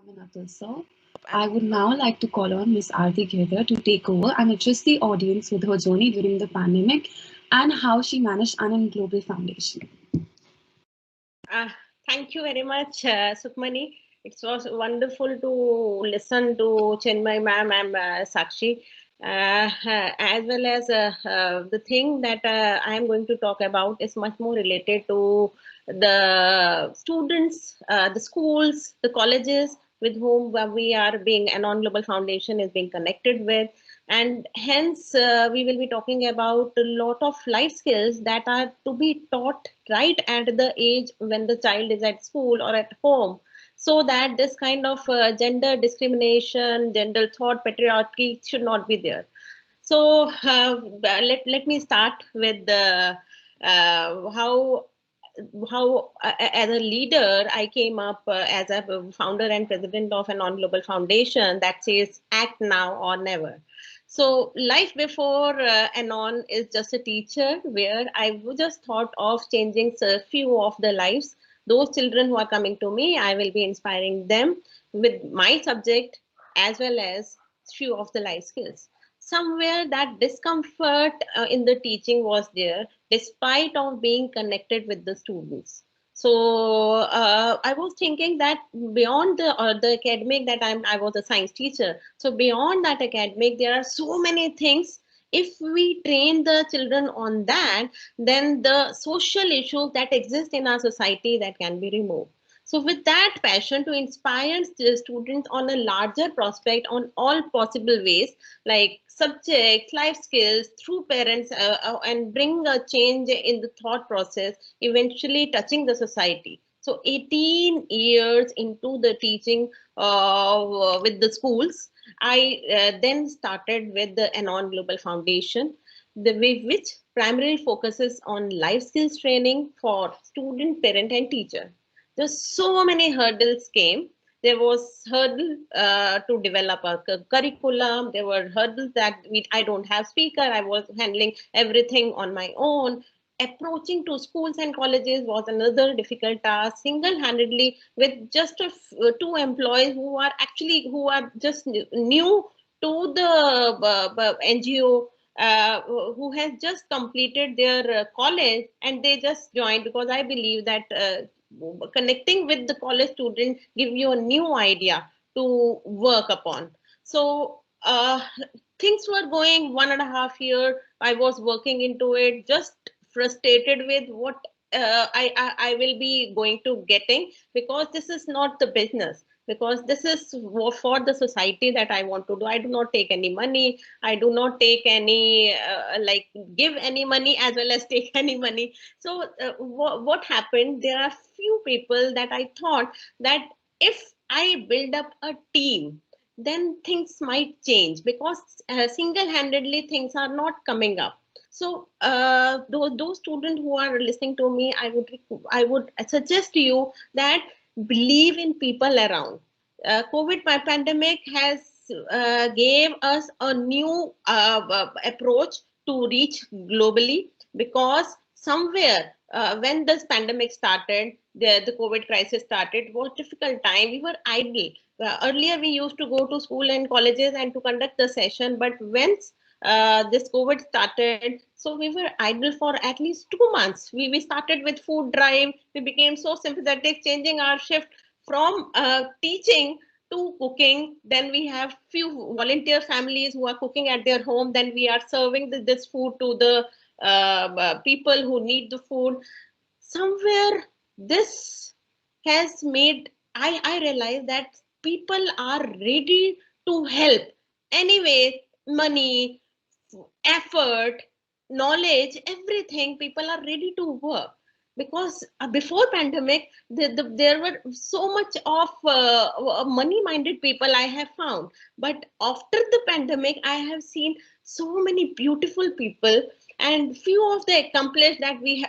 Aminata, sir. I would now like to call on Ms. Aarti Girdhar to take over and address the audience with her journey during the pandemic and how she managed ANON Global Foundation. Uh, Thank you very much, Sukhmani. It was wonderful to listen to Chinmay ma'am and Sakshi, as well as the thing that I am going to talk about is much more related to the students, the schools, the colleges with whom we are being ANON Global Foundation is being connected with, and hence we will be talking about a lot of life skills that are to be taught right at the age when the child is at school or at home, so that this kind of gender discrimination, gender thought, patriarchy should not be there. So let me start with the how as a leader I came up as a founder and president of an ANON Global Foundation that says act now or never. So life before ANON is just a teacher where I just thought of changing a few of the lives. Those children who are coming to me, I will be inspiring them with my subject as well as few of the life skills. Somewhere that discomfort in the teaching was there despite of being connected with the students. So I was thinking that beyond the academic, that I was a science teacher, so beyond that academic there are so many things. If we train the children on that, then the social issues that exist in our society that can be removed. So with that passion to inspire the students on a larger prospect on all possible ways, like subjects, life skills, through parents, and bring a change in the thought process, eventually touching the society. So 18 years into the teaching with the schools, I then started with the ANON Global Foundation, which primarily focuses on life skills training for student, parent, and teacher. There's so many hurdles came. There was hurdle to develop a curriculum. There were hurdles that I don't have speaker. I was handling everything on my own. Approaching to schools and colleges was another difficult task, single-handedly with just two employees who are just new to the NGO, who has just completed their college, and they just joined because I believe that connecting with the college student give you a new idea to work upon. So things were going 1.5 year. I was working into it, just frustrated with what I will be going to getting, because this is not the business, because this is for the society that I want to do. I do not take any money. I do not take any like give any money as well as take any money. So what happened? There are few people that I thought that if I build up a team, then things might change, because single-handedly things are not coming up. So those students who are listening to me, I would suggest to you that believe in people around. COVID pandemic has gave us a new approach to reach globally, because somewhere when this pandemic started, the COVID crisis started, it was difficult time. We were idle. Earlier, we used to go to school and colleges and to conduct the session, but once this COVID started, so we were idle for at least 2 months. We started with food drive. We became so sympathetic, changing our shift from teaching to cooking. Then we have few volunteer families who are cooking at their home. Then we are serving this food to the people who need the food. Somewhere this has made I realize that people are ready to help. Anyway, money, effort, knowledge, everything, people are ready to work, because before pandemic there were so much of money minded people I have found, but after the pandemic I have seen so many beautiful people. And few of the accomplished that we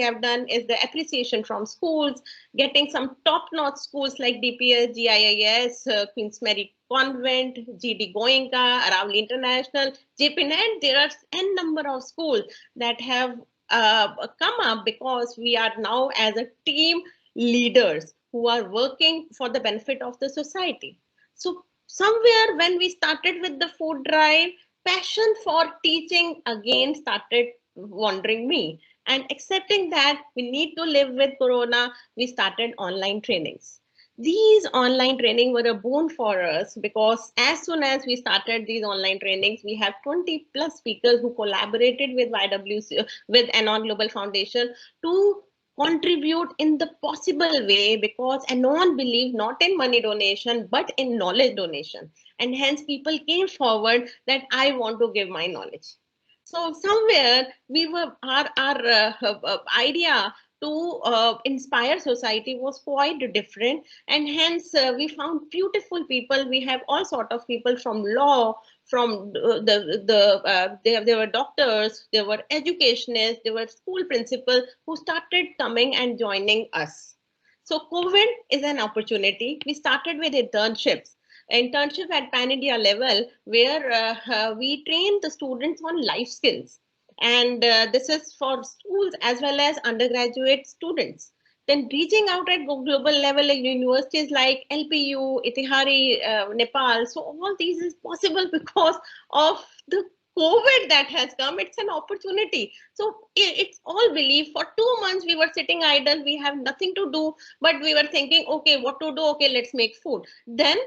have done is the appreciation from schools, getting some top-notch schools like DPS, GIIS, Queen's Mary Convent, GD Goenka, Aravali International, JPNet. There are n number of schools that have come up because we are now as a team leaders who are working for the benefit of the society. So somewhere when we started with the food drive, passion for teaching again started wandering me. And accepting that we need to live with Corona, we started online trainings. These online training were a boon for us because as soon as we started these online trainings, we have 20 plus speakers who collaborated with YWC, with ANON Global Foundation to contribute in the possible way, because ANON believed not in money donation but in knowledge donation, and hence people came forward that I want to give my knowledge. So somewhere we were our idea to inspire society was quite different, and hence we found beautiful people. We have all sort of people from law, from there were doctors, there were educationists, there were school principals who started coming and joining us. So COVID is an opportunity. We started with internship at pan India level, where we train the students on life skills, and this is for schools as well as undergraduate students. Then reaching out at global level like universities like LPU, Itihari, Nepal. So all these is possible because of the COVID that has come. It's an opportunity. So it's all belief. For 2 months we were sitting idle. We have nothing to do, but we were thinking, okay, what to do? Okay, let's make food. Then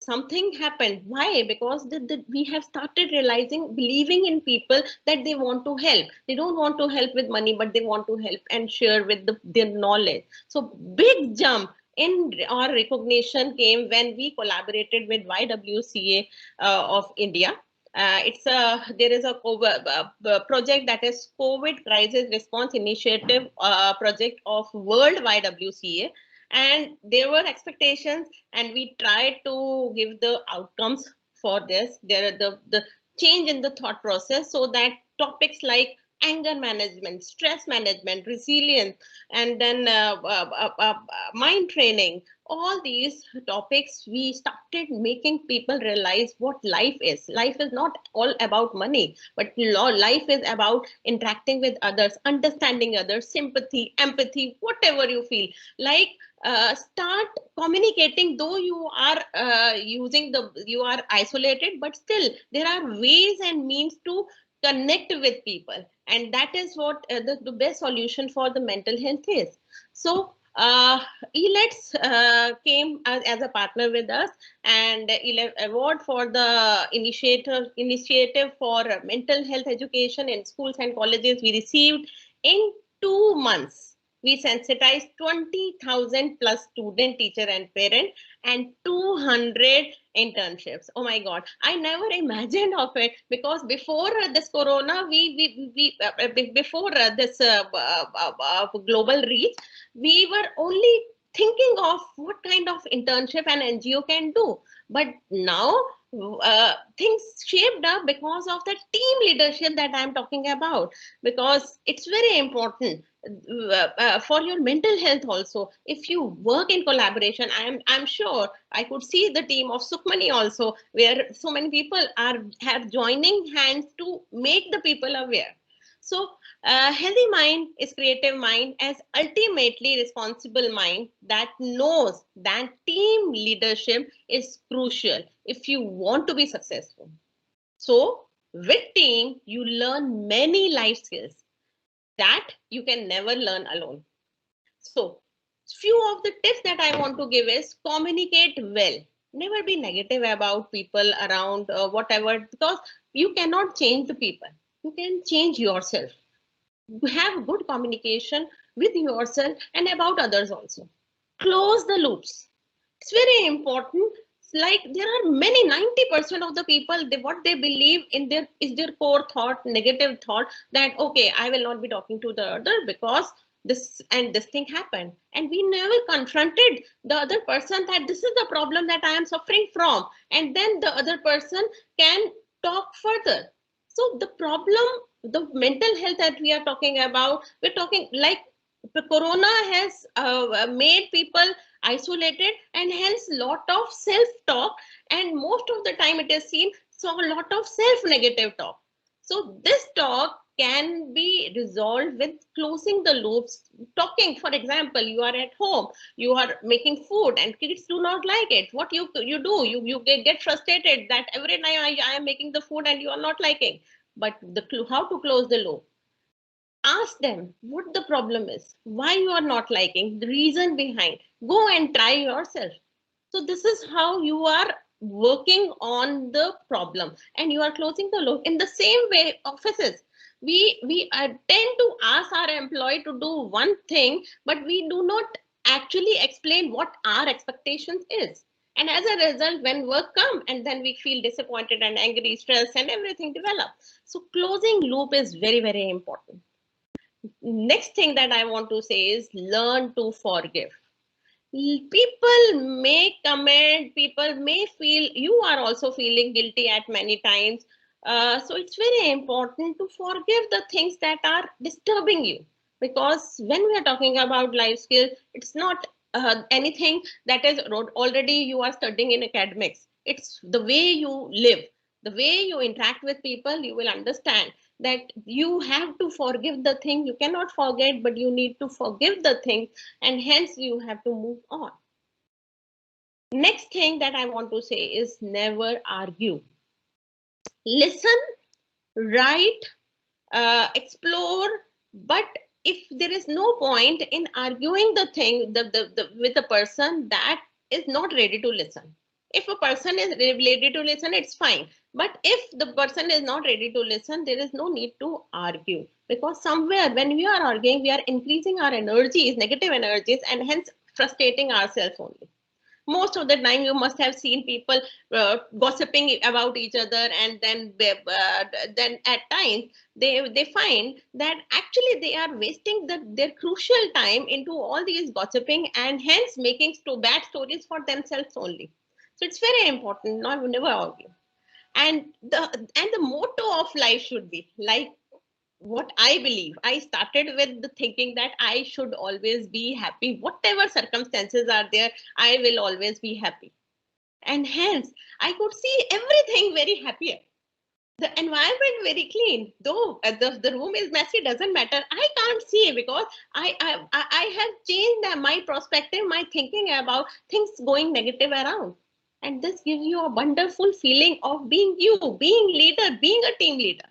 something happened. Why? Because we have started realizing, believing in people that they want to help. They don't want to help with money, but they want to help and share with their knowledge. So big jump in our recognition came when we collaborated with YWCA of India. There is a project that is COVID Crisis Response Initiative project of World YWCA, and there were expectations, and we tried to give the outcomes for this. There are the change in the thought process, so that topics like anger management, stress management, resilience, and then mind training, all these topics, we started making people realize what life is. Life is not all about money, but life is about interacting with others, understanding others, sympathy, empathy, whatever you feel like. Start communicating, though you are you are isolated, but still there are ways and means to connect with people, and that is what the best solution for the mental health is. So ELETS came as a partner with us, and award for the initiative for mental health education in schools and colleges we received. In 2 months we sensitized 20,000 plus student, teacher and parent, and 200 internships. Oh my God, I never imagined of it, because before this corona, before this global reach, we were only thinking of what kind of internship an NGO can do. But now things shaped up because of the team leadership that I'm talking about, because it's very important for your mental health also. If you work in collaboration, I'm sure I could see the team of Sukhmani also, where so many people have joining hands to make the people aware. So healthy mind is creative mind, as ultimately responsible mind that knows that team leadership is crucial if you want to be successful. So with team, you learn many life skills that you can never learn alone. So few of the tips that I want to give is communicate well. Never be negative about people around, whatever, because you cannot change the people. You can change yourself. Have good communication with yourself and about others also. Close the loops. It's very important. Like there are many 90% of the people, what they believe in their is their core thought, negative thought, that okay, I will not be talking to the other because this and this thing happened, and we never confronted the other person that this is the problem that I am suffering from, and then the other person can talk further. So the problem, the mental health that we are talking about, we're talking like the corona has made people isolated, and hence lot of self-talk, and most of the time it is seen, so a lot of self-negative talk. So this talk can be resolved with closing the loops, talking. For example, you are at home, you are making food and kids do not like it. What you do, you get frustrated that every time I am making the food and you are not liking. But how to close the loop? Ask them what the problem is, why you are not liking, the reason behind. Go and try yourself. So this is how you are working on the problem and you are closing the loop. In the same way, offices, we tend to ask our employee to do one thing, but we do not actually explain what our expectations is. And as a result, when work come and then we feel disappointed and angry, stressed, and everything develop. So closing loop is very, very important. Next thing that I want to say is learn to forgive. People may comment, people may feel, you are also feeling guilty at many times. So it's very important to forgive the things that are disturbing you, because when we are talking about life skills, it's not anything that is already you are studying in academics. It's the way you live, the way you interact with people. You will understand that you have to forgive the thing. You cannot forget, but you need to forgive the thing, and hence you have to move on. Next thing that I want to say is never argue. Listen, write, explore, but if there is no point in arguing the thing with a person that is not ready to listen. If a person is ready to listen, it's fine. But if the person is not ready to listen, there is no need to argue, because somewhere when we are arguing, we are increasing our energies, negative energies, and hence frustrating ourselves only. Most of the time you must have seen people gossiping about each other, and then at times they find that actually they are wasting their crucial time into all these gossiping, and hence making bad stories for themselves only. So it's very important, never argue. And the motto of life should be like what I believe. I started with the thinking that I should always be happy. Whatever circumstances are there, I will always be happy. And hence, I could see everything very happier. The environment very clean. Though the room is messy, doesn't matter. I can't see because I have changed my perspective, my thinking about things going negative around. And this gives you a wonderful feeling of being you, being leader, being a team leader.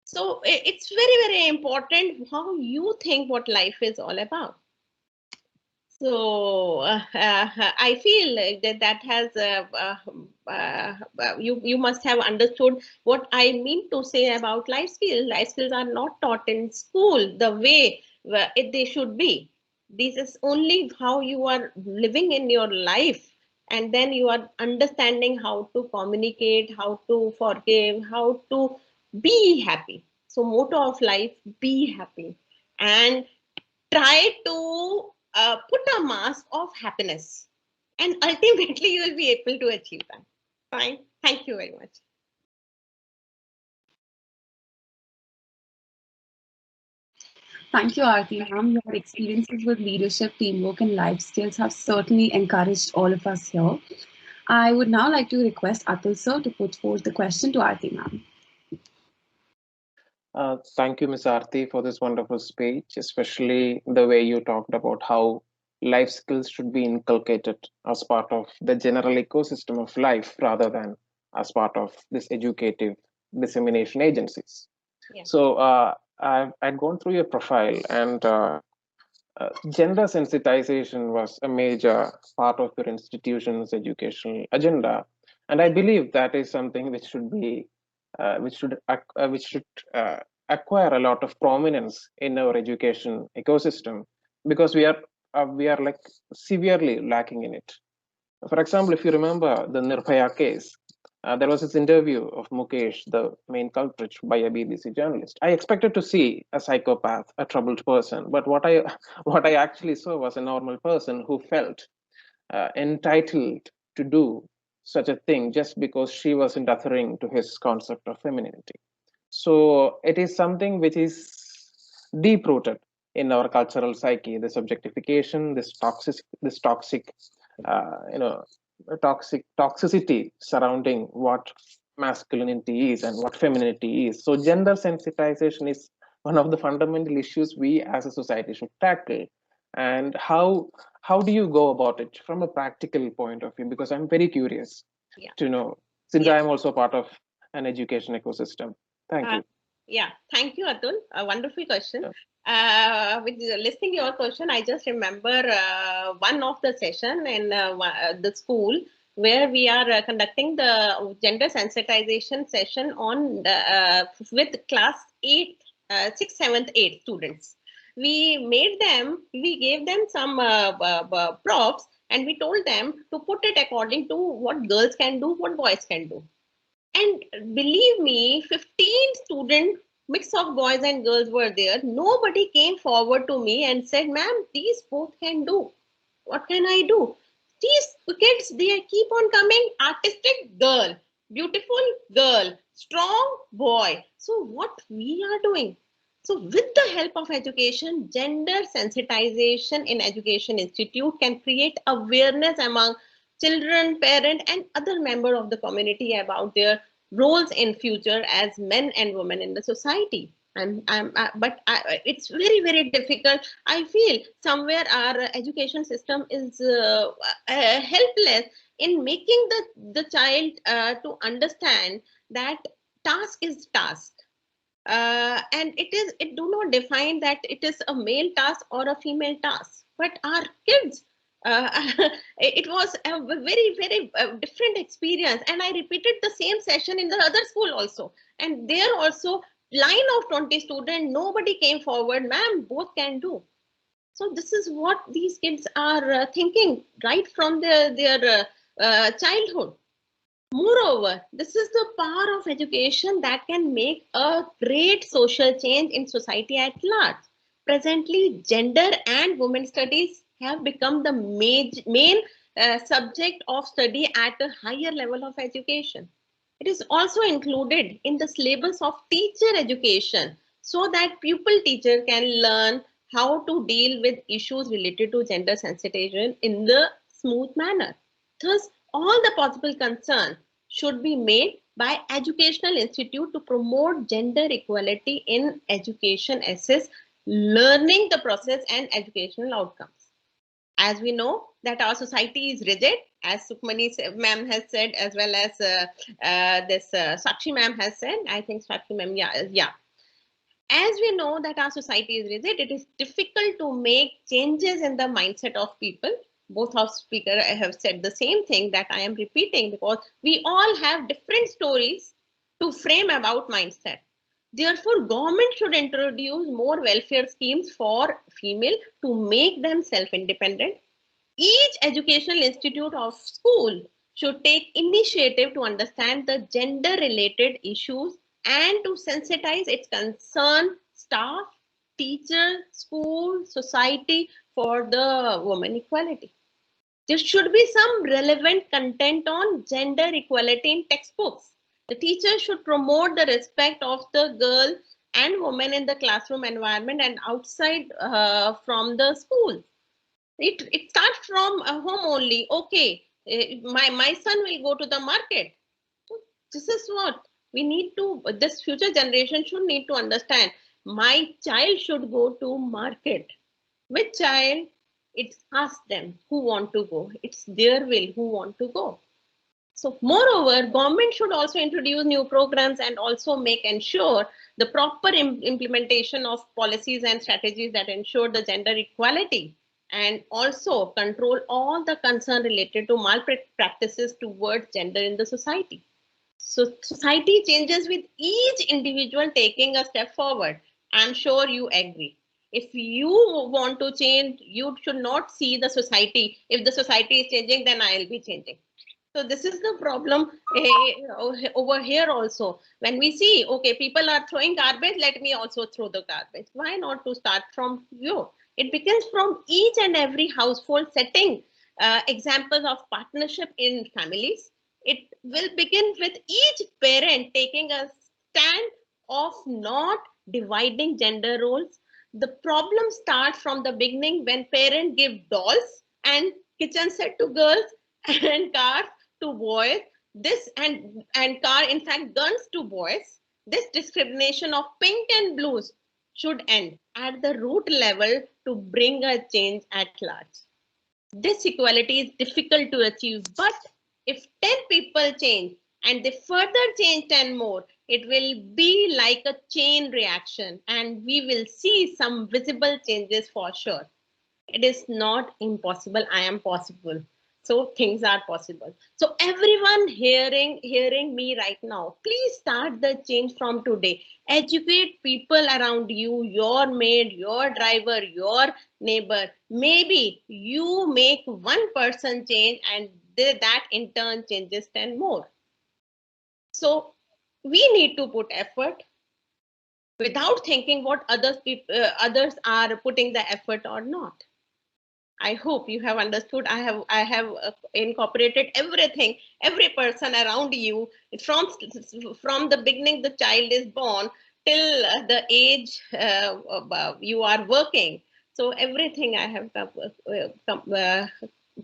So it's very, very important how you think what life is all about. So I feel like that has you must have understood what I mean to say about life skills. Life skills are not taught in school the way they should be. This is only how you are living in your life, and then you are understanding how to communicate, how to forgive, how to be happy. So motto of life: be happy, and try to put a mask of happiness, and ultimately you will be able to achieve that. Fine. Thank you very much. Thank you, Aarti ma'am. Your experiences with leadership, teamwork, and life skills have certainly encouraged all of us here. I would now like to request Atul sir to put forth the question to Aarti ma'am. Thank you, Ms. Aarti, for this wonderful speech, especially the way you talked about how life skills should be inculcated as part of the general ecosystem of life rather than as part of this educative dissemination agencies. Yeah. So I'd gone through your profile, and gender sensitization was a major part of your institution's educational agenda, and I believe that is something which should be which should acquire a lot of prominence in our education ecosystem, because we are like severely lacking in it. For example, if you remember the Nirbhaya case, there was this interview of Mukesh, the main culprit, by a BBC journalist. I expected to see a psychopath, a troubled person, but what I what I actually saw was a normal person who felt entitled to do such a thing just because she wasn't adhering to his concept of femininity. So it is something which is deep rooted in our cultural psyche. This objectification, this toxic, toxicity surrounding what masculinity is and what femininity is. So gender sensitization is one of the fundamental issues we as a society should tackle. And how do you go about it from a practical point of view? Because I'm very curious Yeah. to know, since I am also part of an education ecosystem. Thank you. Yeah, thank you, Atul. A wonderful question. Yeah. With listening your question, I just remember one of the session in the school where we are conducting the gender sensitization session on with class 8, 6th, 7th, 8th students. We gave them some props, and we told them to put it according to what girls can do, what boys can do. And believe me, 15 student mix of boys and girls were there. Nobody came forward to me and said, ma'am, these both can do. What can I do? These kids, they keep on coming. Artistic girl, beautiful girl, strong boy. So what we are doing? So with the help of education, gender sensitization in Education Institute can create awareness among children, parent, and other member of the community about their roles in future as men and women in the society. It's very, very difficult. I feel somewhere our education system is helpless in making the child to understand that task is task. And it do not define that it is a male task or a female task, but our kids, it was a very, very different experience. And I repeated the same session in the other school also, and there also line of 20 students, nobody came forward, ma'am, both can do. So this is what these kids are thinking right from their childhood. Moreover, this is the power of education that can make a great social change in society at large. Presently, gender and women studies have become the main subject of study at a higher level of education. It is also included in the syllabus of teacher education so that pupil teacher can learn how to deal with issues related to gender sensitization in the smooth manner. Thus, all the possible concerns should be made by educational institute to promote gender equality in education, assess learning the process and educational outcomes. As we know that our society is rigid, as Sukmani ma'am has said, as well as this Sakshi ma'am has said. I think Sakshi ma'am, yeah. As we know that our society is rigid, it is difficult to make changes in the mindset of people. Both of speakers have said the same thing that I am repeating, because we all have different stories to frame about mindset. Therefore, government should introduce more welfare schemes for female to make them self-independent. Each educational institute of school should take initiative to understand the gender-related issues and to sensitize its concerned staff, teacher, school, society for the women equality. There should be some relevant content on gender equality in textbooks. The teacher should promote the respect of the girl and woman in the classroom environment and outside from the school. It starts from home only. Okay, my son will go to the market. So this is what we need to, this future generation should need to understand. My child should go to market. Which child? It's ask them who want to go. It's their will who want to go. So moreover, government should also introduce new programs and also make ensure the proper implementation of policies and strategies that ensure the gender equality, and also control all the concern related to malpractices towards gender in the society. So society changes with each individual taking a step forward. I'm sure you agree. If you want to change, you should not see the society. If the society is changing, then I'll be changing. So this is the problem over here also. When we see, okay, people are throwing garbage, let me also throw the garbage. Why not to start from you? It begins from each and every household setting examples of partnership in families. It will begin with each parent taking a stand of not dividing gender roles. The problem starts from the beginning when parents give dolls and kitchen set to girls and cars to boys. This and car, in fact, guns to boys. This discrimination of pink and blues should end at the root level to bring a change at large. This equality is difficult to achieve, but if 10 people change and they further change 10 more, it will be like a chain reaction and we will see some visible changes for sure. It is not impossible. I am possible. So things are possible. So everyone hearing me right now, please start the change from today. Educate people around you, your maid, your driver, your neighbor. Maybe you make one person change and that in turn changes 10 more. So we need to put effort without thinking what others are putting the effort or not. I hope you have understood. I have incorporated everything, every person around you from the beginning the child is born till the age you are working. So everything I have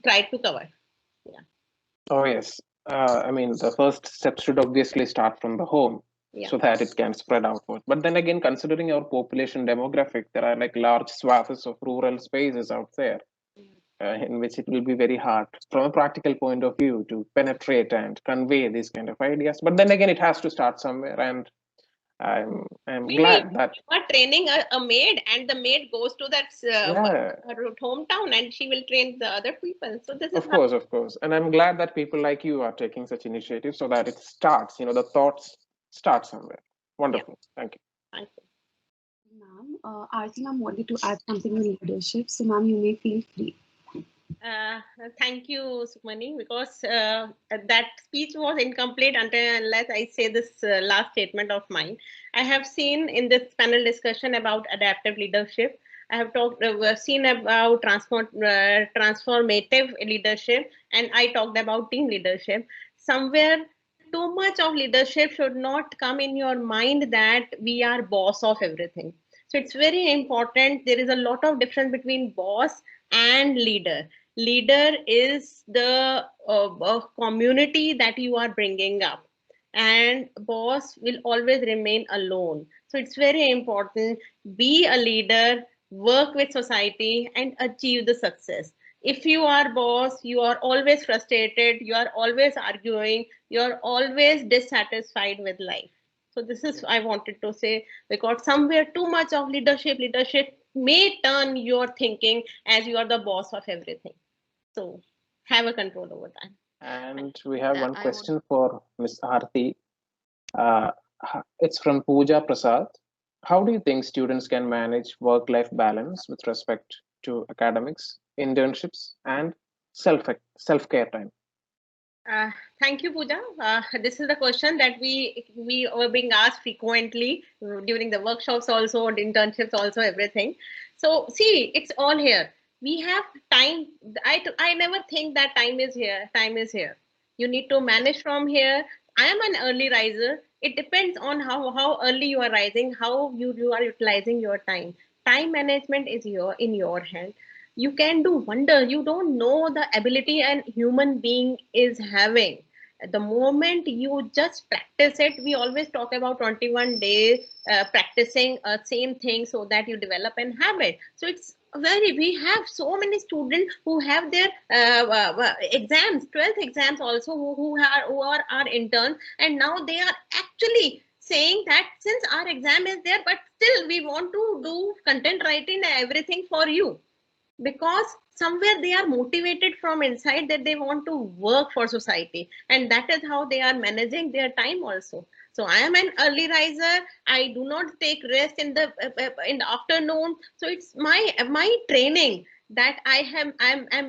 tried to cover. Yeah. Oh, yes. I mean, the first step should obviously start from the home Yeah. so that it can spread outward. But then again, considering our population demographic, there are like large swaths of rural spaces out there in which it will be very hard from a practical point of view to penetrate and convey these kind of ideas. But then again, it has to start somewhere, and I'm We need, glad that you are training a maid, and the maid goes to that yeah, her hometown, and she will train the other people. So this is how. of course, and I'm glad that people like you are taking such initiatives so that it starts. You know, the thoughts start somewhere. Yeah. Wonderful, thank you. Thank you. Ma'am, Aarti ma'am wanted to add something on leadership, so ma'am, you may feel free. Thank you, Sukmani, because that speech was incomplete until unless I say this last statement of mine. I have seen in this panel discussion about adaptive leadership. I have seen about transformative leadership, and I talked about team leadership. Somewhere, too much of leadership should not come in your mind that we are boss of everything. So it's very important. There is a lot of difference between boss and leader. Leader is the community that you are bringing up, and boss will always remain alone. So it's very important, be a leader, work with society and achieve the success. If you are boss, you are always frustrated, you are always arguing, you are always dissatisfied with life. So this is I wanted to say, because somewhere too much of leadership may turn your thinking as you are the boss of everything. So have a control over that. And we have one I would. question for Miss Aarti. Uh, it's from Pooja Prasad. How do you think students can manage work-life balance with respect to academics, internships, and self-care time? Uh, Thank you, Pooja. This is the question that we are being asked frequently during the workshops, also and internships, also everything. So see, it's all here. We have time. I never think that time is here. Time is here. You need to manage from here. I am an early riser. It depends on how early you are rising, how you are utilizing your time. Time management is in your hand. You can do wonder. You don't know the ability an human being is having. The moment you just practice it, we always talk about 21 days practicing same thing so that you develop an habit. So it's very, we have so many students who have their exams, 12th exams also, who are our interns, and now they are actually saying that since our exam is there, but still we want to do content writing and everything for you, because somewhere they are motivated from inside that they want to work for society, and that is how they are managing their time also. So I am an early riser. I do not take rest in the afternoon. So it's my training that I'm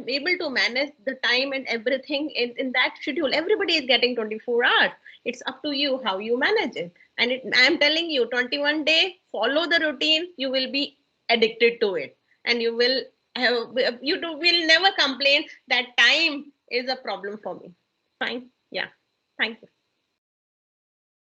able to manage the time and everything in that schedule. Everybody is getting 24 hours. It's up to you how you manage it. And I'm telling you, 21 day, follow the routine, you will be addicted to it, and you will will never complain that time is a problem for me. Fine. Yeah. Thank you.